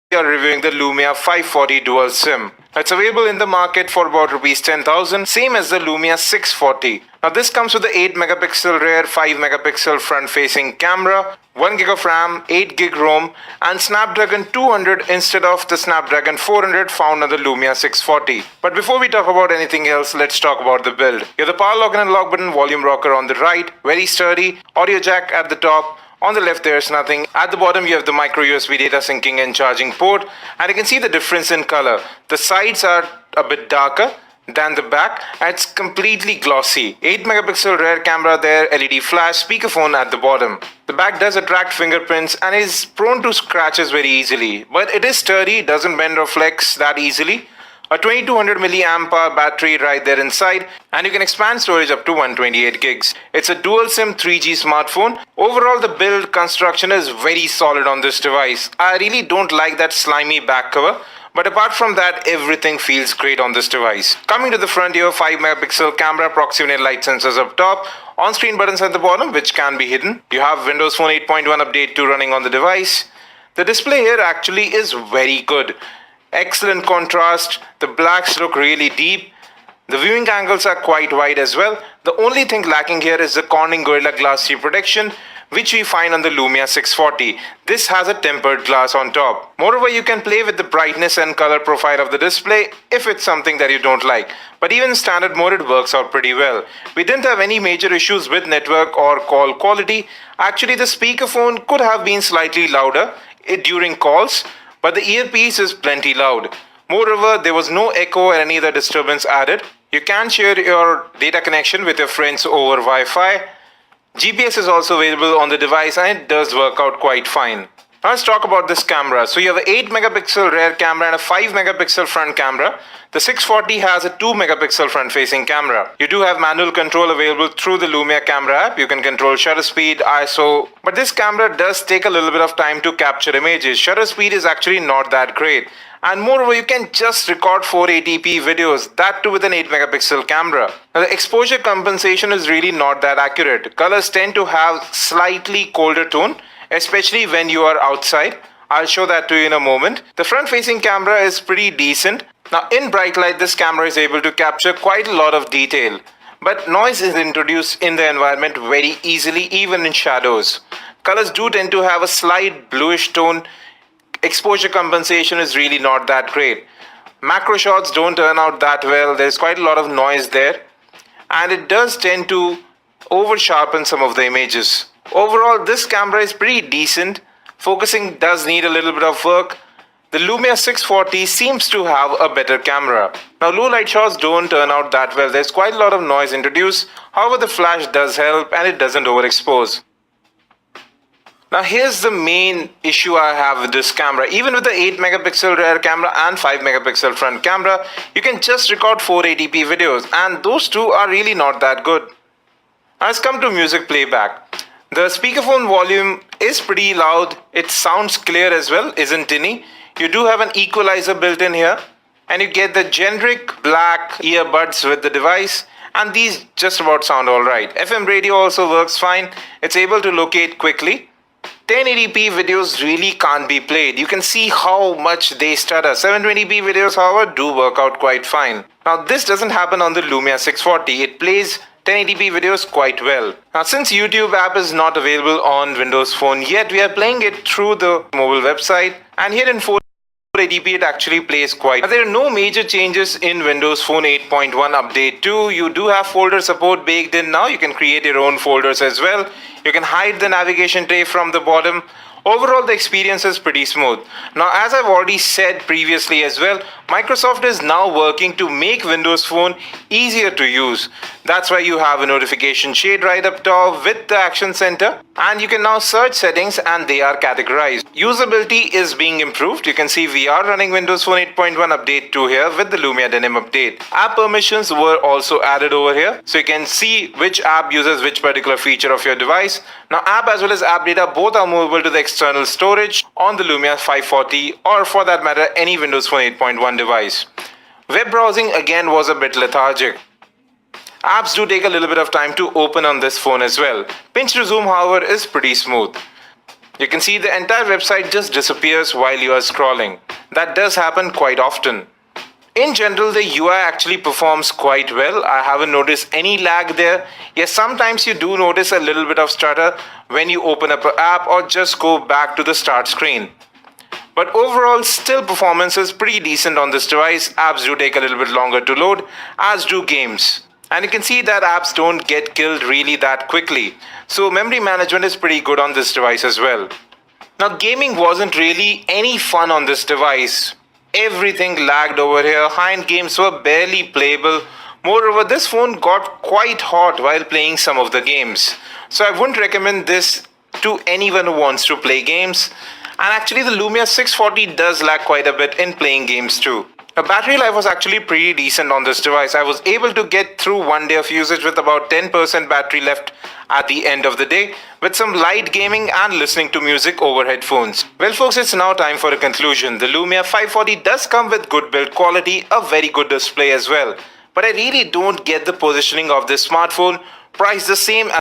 we are reviewing the Lumia 540 Dual SIM. It's available in the market for about Rs 10,000, same as the Lumia 640. Now this comes with the 8 megapixel rear, 5 megapixel front facing camera, 1 gig of RAM, 8 gig ROM and Snapdragon 200 instead of the Snapdragon 400 found on the Lumia 640. But before we talk about anything else, let's talk about the build. You have the power lock and unlock button, volume rocker on the right, very sturdy, audio jack at the top. On the left there's nothing. At the bottom you have the micro USB data syncing and charging port, and you can see the difference in color. The sides are a bit darker than the back and it's completely glossy. 8 megapixel rear camera there, LED flash, speakerphone at the bottom. The back does attract fingerprints and is prone to scratches very easily, but it is sturdy, doesn't bend or flex that easily. A 2200 milliamp hour battery right there inside, and you can expand storage up to 128 gigs. It's a dual SIM 3G smartphone. Overall, the build construction is very solid on this device. I really don't like that slimy back cover, but apart from that, everything feels great on this device. Coming to the front here, 5 megapixel camera, proximity light sensors up top, on-screen buttons at the bottom which can be hidden. You have Windows Phone 8.1 update 2 running on the device. The display here actually is very good. Excellent contrast, the blacks look really deep, the viewing angles are quite wide as well. The only thing lacking here is the Corning Gorilla Glass 3 protection, which we find on the Lumia 640. This has a tempered glass on top. Moreover, you can play with the brightness and color profile of the display if it's something that you don't like. But even in standard mode, it works out pretty well. We didn't have any major issues with network or call quality. Actually, the speakerphone could have been slightly louder during calls, but the earpiece is plenty loud. Moreover, there was no echo or any other disturbance added. You can share your data connection with your friends over Wi-Fi. GPS is also available on the device and it does work out quite fine. Now let's talk about this camera. So you have an 8 megapixel rear camera and a 5 megapixel front camera. The 640 has a 2 megapixel front facing camera. You do have manual control available through the Lumia camera app. You can control shutter speed, ISO, but this camera does take a little bit of time to capture images. Shutter speed is actually not that great. And moreover, you can just record 480p videos, that too with an 8 megapixel camera. Now the exposure compensation is really not that accurate. Colors tend to have slightly colder tone, especially when you are outside. I'll show that to you in a moment. The front facing camera is pretty decent. Now in bright light, this camera is able to capture quite a lot of detail, but noise is introduced in the environment very easily, even in shadows. Colors do tend to have a slight bluish tone. Exposure compensation is really not that great. Macro shots don't turn out that well. There's quite a lot of noise there, and it does tend to over sharpen some of the images. Overall, this camera is pretty decent. Focusing does need a little bit of work. The Lumia 640 seems to have a better camera. Now low light shots don't turn out that well. There's quite a lot of noise introduced. However, the flash does help and it doesn't overexpose. Now here's the main issue I have with this camera. Even with the 8 megapixel rear camera and 5 megapixel front camera, you can just record 480p videos, and those two are really not that good. Now let's come to music playback. The speakerphone volume is pretty loud. It sounds clear as well, isn't tinny. You do have an equalizer built in here, and you get the generic black earbuds with the device, and these just about sound alright. FM radio also works fine. It's able to locate quickly. 1080p videos really can't be played. You can see how much they stutter. 720p videos, however, do work out quite fine. Now this doesn't happen on the Lumia 640. It plays 1080p videos quite well. Now since YouTube app is not available on Windows Phone yet, we are playing it through the mobile website, and here in 480p it actually plays quite. Now, there are no major changes in Windows Phone 8.1 update 2. You do have folder support baked in now. You can create your own folders as well. You can hide the navigation tray from the bottom. Overall, the experience is pretty smooth. Now, as I've already said previously as well, Microsoft is now working to make Windows Phone easier to use. That's why you have a notification shade right up top with the Action Center, and you can now search settings and they are categorized. Usability is being improved. You can see we are running Windows Phone 8.1 update 2 here with the Lumia Denim update. App permissions were also added over here, so you can see which app uses which particular feature of your device. Now, app as well as app data both are movable to the external storage on the Lumia 540, or for that matter any Windows Phone 8.1 device. Web browsing again was a bit lethargic. Apps do take a little bit of time to open on this phone as well. Pinch to zoom, however, is pretty smooth. You can see the entire website just disappears while you are scrolling. That does happen quite often. In general, the UI actually performs quite well. I haven't noticed any lag there. Yes, sometimes you do notice a little bit of stutter when you open up an app or just go back to the start screen. But overall, still performance is pretty decent on this device. Apps do take a little bit longer to load, as do games. And you can see that apps don't get killed really that quickly. So memory management is pretty good on this device as well. Now, gaming wasn't really any fun on this device. Everything lagged over here. High-end games were barely playable. Moreover, this phone got quite hot while playing some of the games. So I wouldn't recommend this to anyone who wants to play games. And actually the Lumia 640 does lag quite a bit in playing games too. The battery life was actually pretty decent on this device. I was able to get through 1 day of usage with about 10% battery left at the end of the day, with some light gaming and listening to music over headphones. Well folks, it's now time for a conclusion. The Lumia 540 does come with good build quality, a very good display as well. But I really don't get the positioning of this smartphone, priced the same as